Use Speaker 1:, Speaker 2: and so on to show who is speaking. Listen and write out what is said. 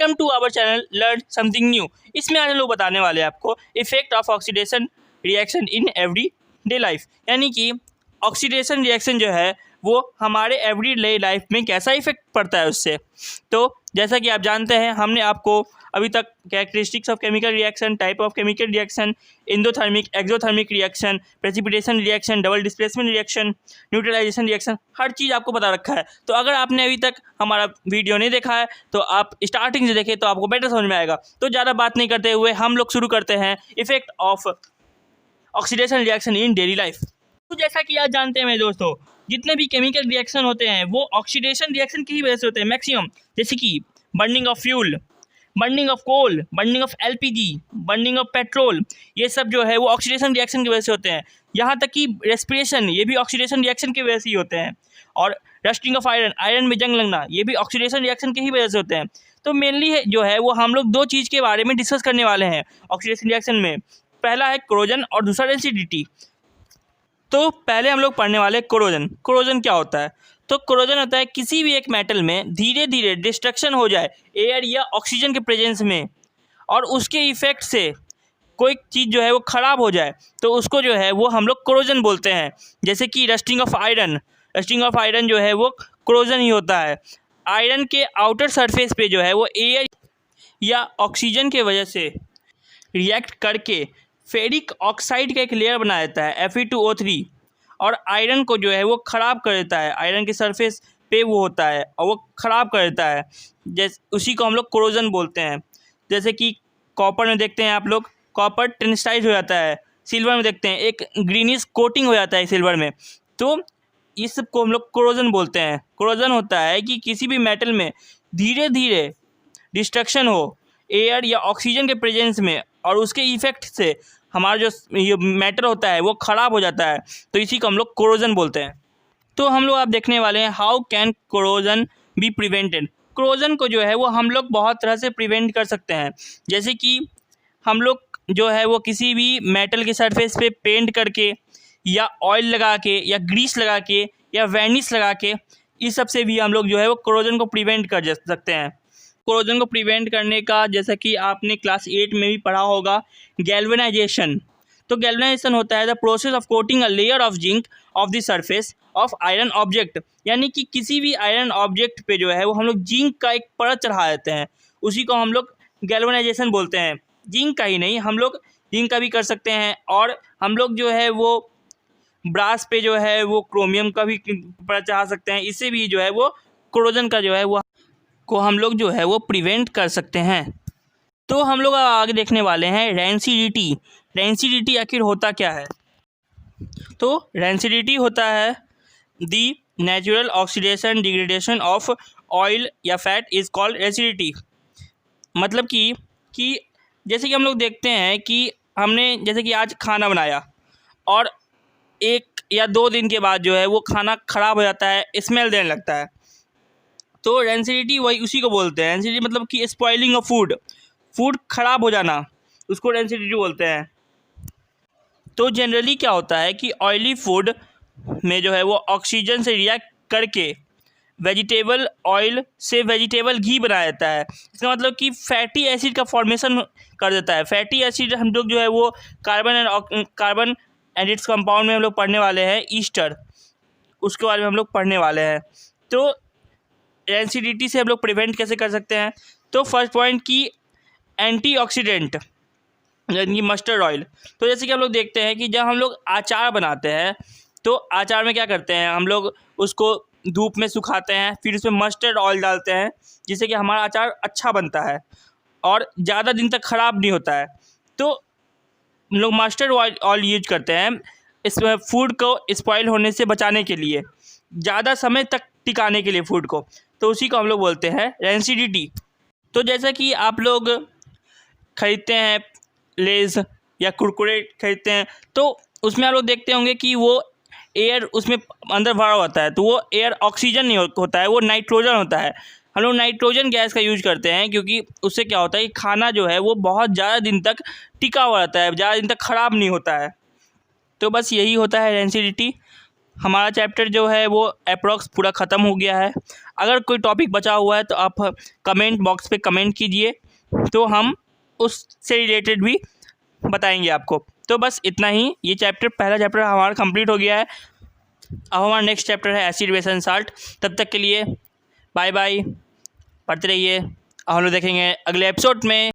Speaker 1: Welcome to our channel learn something new. इसमें आज हम लोग बताने वाले हैं आपको effect of oxidation reaction in every day life, यानी कि ऑक्सीडेशन रिएक्शन जो है वो हमारे एवरी डे लाइफ में कैसा इफेक्ट पड़ता है उससे। तो जैसा कि आप जानते हैं, हमने आपको अभी तक characteristics of chemical reaction, type of chemical reaction, endothermic, exothermic reaction, precipitation reaction, double displacement reaction, neutralisation reaction, हर चीज़ आपको बता रखा है। तो अगर आपने अभी तक हमारा वीडियो नहीं देखा है तो आप स्टार्टिंग से देखें तो आपको बेटर समझ में आएगा। तो ज़्यादा बात नहीं करते हुए हम लोग शुरू करते हैं effect of oxidation reaction in daily life. तो जैसा कि आप जानते हैं मेरे दोस्तों, जितने भी केमिकल रिएक्शन होते हैं वो ऑक्सीडेशन रिएक्शन की ही वजह से होते हैं मैक्सिमम, जैसे कि burning of fuel, burning of coal, burning of LPG, burning of petrol, ये सब जो है वो ऑक्सीडेशन रिएक्शन की वजह से होते हैं। यहाँ तक कि रेस्पिरेशन, ये भी ऑक्सीडेशन रिएक्शन की वजह से ही होते हैं। और रस्टिंग ऑफ आयरन, आयरन में जंग लगना, ये भी ऑक्सीडेशन रिएक्शन की ही वजह से होते हैं। तो मेनली जो है वो हम लोग दो चीज़ के बारे में डिस्कस करने वाले हैं ऑक्सीडेशन रिएक्शन में। पहला है कोरोजन और दूसरा एसिडिटी। तो पहले हम लोग पढ़ने वाले कोरोजन। कोरोजन क्या होता है? तो कोरोजन होता है किसी भी एक मेटल में धीरे धीरे डिस्ट्रक्शन हो जाए एयर या ऑक्सीजन के प्रेजेंस में, और उसके इफेक्ट से कोई चीज़ जो है वो ख़राब हो जाए, तो उसको जो है वो हम लोग कोरोजन बोलते हैं। जैसे कि rusting of iron, rusting of iron जो है वो कोरोजन ही होता है। आयरन के आउटर सरफेस पे जो है वो एयर या ऑक्सीजन के वजह से रिएक्ट करके फेरिक ऑक्साइड का एक लेयर बना देता है Fe2O3, और आयरन को जो है वो ख़राब कर देता है। आयरन के सरफेस पे वो होता है और वो ख़राब कर देता है, जैसे उसी को हम लोग कोरोजन बोलते हैं। जैसे कि कॉपर में देखते हैं आप लोग, कॉपर टेनिस्टाइज हो जाता है। सिल्वर में देखते हैं एक ग्रीनिश कोटिंग हो जाता है सिल्वर में। तो इस सब को हम लोग कोरोजन बोलते हैं। कोरोजन होता है कि किसी भी मेटल में धीरे धीरे डिस्ट्रक्शन हो एयर या ऑक्सीजन के प्रेजेंस में, और उसके इफेक्ट से हमारा जो ये मैटर होता है वो ख़राब हो जाता है, तो इसी को हम लोग कोरोजन बोलते हैं। तो हम लोग आप देखने वाले हैं how can corrosion be prevented. Corrosion को जो है वो हम लोग बहुत तरह से प्रिवेंट कर सकते हैं। जैसे कि हम लोग जो है वो किसी भी मेटल के सरफेस पे पेंट करके, या ऑयल लगा के, या ग्रीस लगा के, या वैनिश लगा के, इस सब से भी हम लोग जो है वो कोरोजन को प्रिवेंट कर सकते हैं। कोरोजन को प्रिवेंट करने का जैसा कि आपने क्लास 8 में भी पढ़ा होगा, गैल्वेनाइजेशन। तो गैल्वेनाइजेशन होता है the process of coating a layer of zinc of the surface of iron object, यानी कि किसी भी आयरन ऑब्जेक्ट पे जो है वो हम लोग जिंक का एक परत चढ़ा देते हैं, उसी को हम लोग गैल्वेनाइजेशन बोलते हैं। जिंक का ही नहीं, हम लोग जिंक का भी कर सकते हैं, और हम लोग जो है वो ब्रास पे जो है वो क्रोमियम का भी परत चढ़ा सकते हैं। इससे भी जो है वो कोरोजन का जो है वो को हम लोग जो है वो प्रिवेंट कर सकते हैं। तो हम लोग आगे देखने वाले हैं रैंसिडिटी। रैंसिडिटी आखिर होता क्या है? तो रैंसिडिटी होता है the natural oxidation degradation of oil या फैट इज़ कॉल्ड रैंसिडिटी। मतलब कि जैसे कि हम लोग देखते हैं कि हमने जैसे कि आज खाना बनाया, और 1 या 2 दिन के बाद जो है वो खाना ख़राब हो जाता है, स्मेल देने लगता है। तो रैंसिडिटी वही उसी को बोलते हैं। रैंसिडिटी मतलब कि स्पॉइलिंग ऑफ फूड, फूड ख़राब हो जाना, उसको रैंसिडिटी बोलते हैं। तो जनरली क्या होता है कि ऑयली फूड में जो है वो ऑक्सीजन से रिएक्ट करके वेजिटेबल ऑयल से वेजिटेबल घी बना देता है। इसका मतलब कि फैटी एसिड का फॉर्मेशन कर देता है। फैटी एसिड हम लोग जो है वो कार्बन एंड इट्स कंपाउंड में हम लोग पढ़ने वाले हैं ईस्टर, उसके बारे में हम लोग पढ़ने वाले हैं। तो रैंसिडिटी से हम लोग प्रिवेंट कैसे कर सकते हैं? तो फर्स्ट पॉइंट की एंटीऑक्सीडेंट, यानी मस्टर्ड ऑयल। तो जैसे कि हम लोग देखते हैं कि जब हम लोग अचार बनाते हैं तो अचार में क्या करते हैं, हम लोग उसको धूप में सुखाते हैं, फिर उसमें मस्टर्ड ऑयल डालते हैं, जिससे कि हमारा अचार अच्छा बनता है और ज़्यादा दिन तक ख़राब नहीं होता है। तो हम लोग मस्टर्ड ऑयल यूज करते हैं इसमें फूड को स्पॉइल होने से बचाने के लिए, ज़्यादा समय तक टिकाने के लिए फूड को। तो उसी को हम लोग बोलते हैं रैंसिडिटी। तो जैसा कि आप लोग ख़रीदते हैं लेज़ या कुरकुरे खरीदते हैं, तो उसमें आप लोग देखते होंगे कि वो एयर उसमें अंदर भरा होता है, तो वो एयर ऑक्सीजन नहीं होता है, वो नाइट्रोजन होता है। हम लोग नाइट्रोजन गैस का यूज करते हैं, क्योंकि उससे क्या होता है कि खाना जो है वो बहुत ज़्यादा दिन तक टिका हुआ रहता है, ज़्यादा दिन तक ख़राब नहीं होता है। तो बस यही होता है रैंसिडिटी। हमारा चैप्टर जो है वो अप्रॉक्स पूरा ख़त्म हो गया है। अगर कोई टॉपिक बचा हुआ है तो आप कमेंट बॉक्स पे कमेंट कीजिए, तो हम उससे रिलेटेड भी बताएंगे आपको। तो बस इतना ही, ये चैप्टर, पहला चैप्टर हमारा कंप्लीट हो गया है। अब हमारा नेक्स्ट चैप्टर है एसिड, बेस एंड साल्ट। तब तक के लिए बाय बाय, पढ़ते रहिए। हम लोग देखेंगे अगले एपिसोड में।